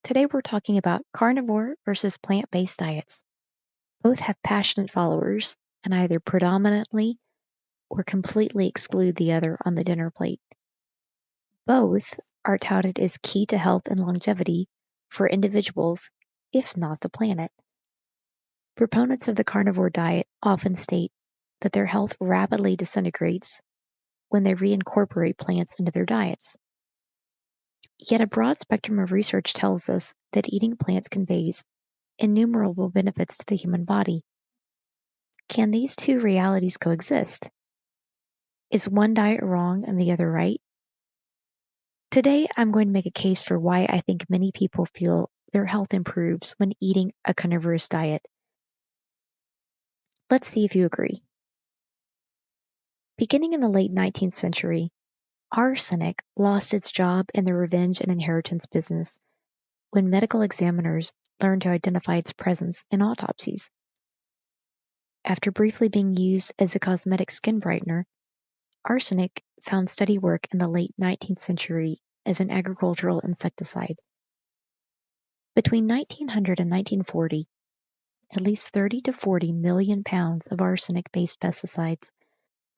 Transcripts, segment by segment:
Today we're talking about carnivore versus plant-based diets. Both have passionate followers and either predominantly or completely exclude the other on the dinner plate. Both are touted as key to health and longevity for individuals, if not the planet. Proponents of the carnivore diet often state that their health rapidly disintegrates when they reincorporate plants into their diets. Yet a broad spectrum of research tells us that eating plants conveys innumerable benefits to the human body. Can these two realities coexist? Is one diet wrong and the other right? Today, I'm going to make a case for why I think many people feel their health improves when eating a carnivorous diet. Let's see if you agree. Beginning in the late 19th century, arsenic lost its job in the revenge and inheritance business when medical examiners learned to identify its presence in autopsies. After briefly being used as a cosmetic skin brightener, arsenic found steady work in the late 19th century as an agricultural insecticide. Between 1900 and 1940, at least 30 to 40 million pounds of arsenic-based pesticides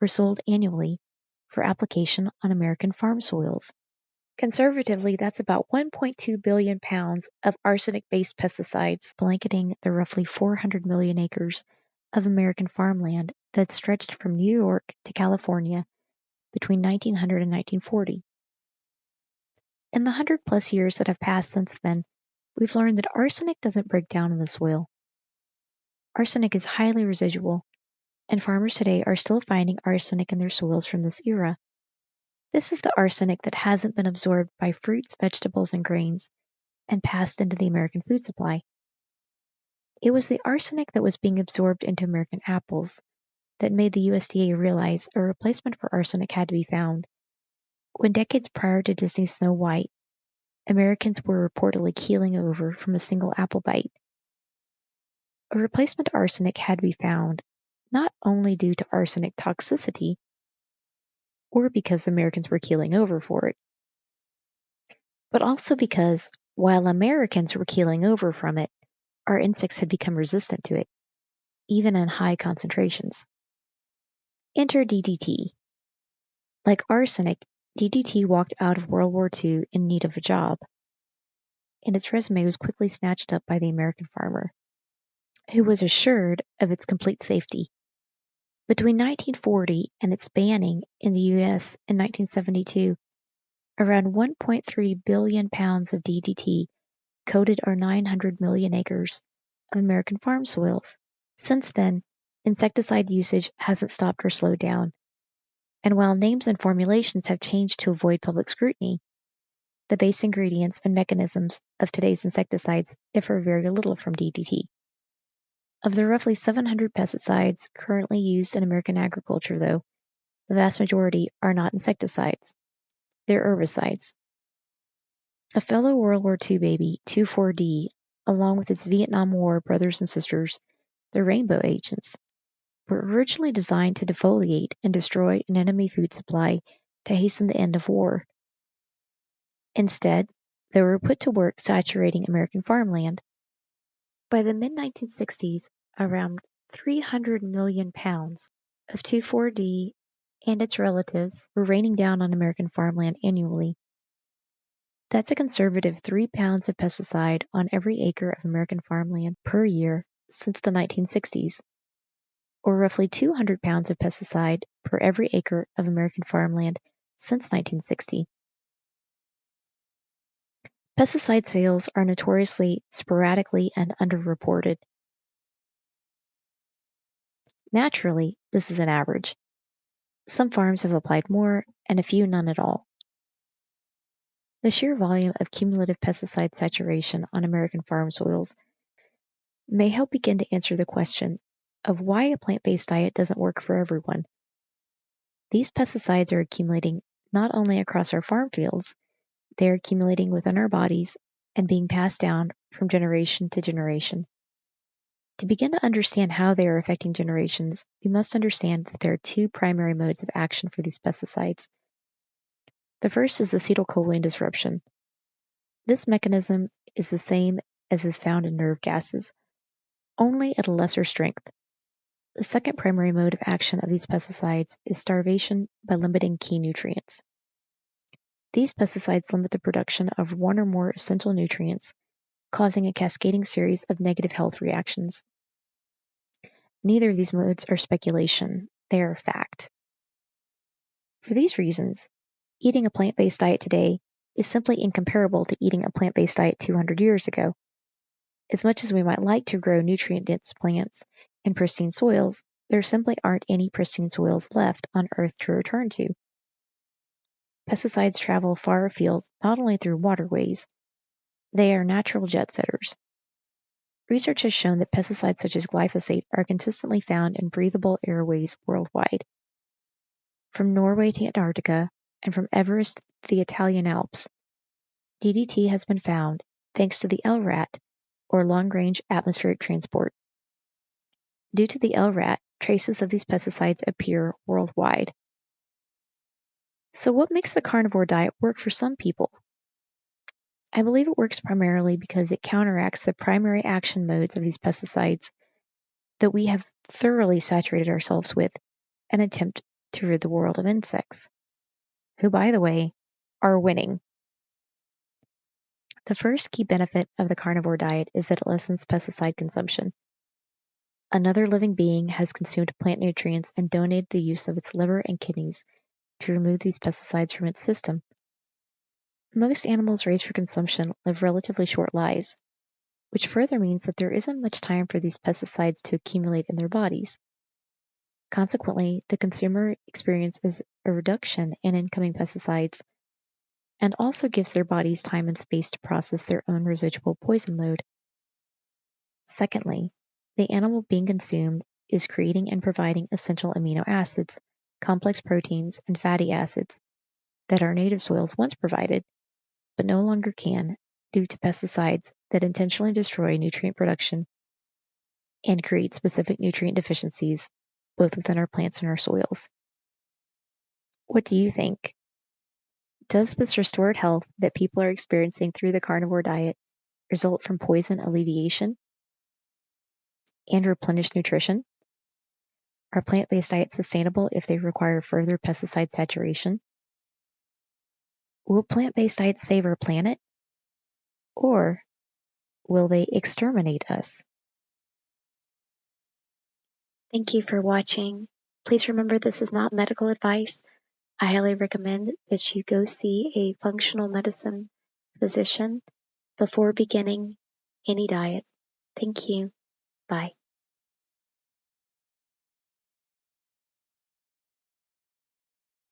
were sold annually for application on American farm soils. Conservatively, that's about 1.2 billion pounds of arsenic-based pesticides blanketing the roughly 400 million acres of American farmland that stretched from New York to California between 1900 and 1940. In the 100-plus years that have passed since then, we've learned that arsenic doesn't break down in the soil. Arsenic is highly residual, and farmers today are still finding arsenic in their soils from this era. This is the arsenic that hasn't been absorbed by fruits, vegetables, and grains and passed into the American food supply. It was the arsenic that was being absorbed into American apples that made the USDA realize a replacement for arsenic had to be found. When decades prior to Disney's Snow White, Americans were reportedly keeling over from a single apple bite. A replacement to arsenic had to be found, not only due to arsenic toxicity, or because Americans were keeling over for it, but also because, while Americans were keeling over from it, our insects had become resistant to it, even in high concentrations. Enter DDT. Like arsenic, DDT walked out of World War II in need of a job, and its resume was quickly snatched up by the American farmer, who was assured of its complete safety. Between 1940 and its banning in the U.S. in 1972, around 1.3 billion pounds of DDT coated our 900 million acres of American farm soils. Since then, insecticide usage hasn't stopped or slowed down, and while names and formulations have changed to avoid public scrutiny, the base ingredients and mechanisms of today's insecticides differ very little from DDT. Of the roughly 700 pesticides currently used in American agriculture, though, the vast majority are not insecticides. They're herbicides. A fellow World War II baby, 2,4-D, along with its Vietnam War brothers and sisters, the rainbow agents, were originally designed to defoliate and destroy an enemy food supply to hasten the end of war. Instead, they were put to work saturating American farmland. By the mid-1960s, around 300 million pounds of 2,4-D and its relatives were raining down on American farmland annually. That's a conservative 3 pounds of pesticide on every acre of American farmland per year since the 1960s, or roughly 200 pounds of pesticide per every acre of American farmland since 1960. Pesticide sales are notoriously sporadically and underreported. Naturally, this is an average. Some farms have applied more, and a few none at all. The sheer volume of cumulative pesticide saturation on American farm soils may help begin to answer the question of why a plant-based diet doesn't work for everyone. These pesticides are accumulating not only across our farm fields, they are accumulating within our bodies and being passed down from generation to generation. To begin to understand how they are affecting generations, we must understand that there are two primary modes of action for these pesticides. The first is acetylcholine disruption. This mechanism is the same as is found in nerve gases, only at a lesser strength. The second primary mode of action of these pesticides is starvation by limiting key nutrients. These pesticides limit the production of one or more essential nutrients, causing a cascading series of negative health reactions. Neither of these modes are speculation, they are fact. For these reasons, eating a plant-based diet today is simply incomparable to eating a plant-based diet 200 years ago. As much as we might like to grow nutrient-dense plants in pristine soils, there simply aren't any pristine soils left on Earth to return to. Pesticides travel far afield not only through waterways, they are natural jet setters. Research has shown that pesticides such as glyphosate are consistently found in breathable airways worldwide. From Norway to Antarctica, and from Everest to the Italian Alps, DDT has been found thanks to the LRAT, or long-range atmospheric transport. Due to the LRAT, traces of these pesticides appear worldwide. So what makes the carnivore diet work for some people? I believe it works primarily because it counteracts the primary action modes of these pesticides that we have thoroughly saturated ourselves with in an attempt to rid the world of insects, who, by the way, are winning. The first key benefit of the carnivore diet is that it lessens pesticide consumption. Another living being has consumed plant nutrients and donated the use of its liver and kidneys to remove these pesticides from its system. Most animals raised for consumption live relatively short lives, which further means that there isn't much time for these pesticides to accumulate in their bodies. Consequently, the consumer experiences a reduction in incoming pesticides and also gives their bodies time and space to process their own residual poison load. Secondly, the animal being consumed is creating and providing essential amino acids, complex proteins, and fatty acids that our native soils once provided, but no longer can due to pesticides that intentionally destroy nutrient production and create specific nutrient deficiencies both within our plants and our soils. What do you think? Does this restored health that people are experiencing through the carnivore diet result from poison alleviation and replenished nutrition? Are plant-based diets sustainable if they require further pesticide saturation? Will plant-based diets save our planet? Or will they exterminate us? Thank you for watching. Please remember this is not medical advice. I highly recommend that you go see a functional medicine physician before beginning any diet. Thank you. Bye.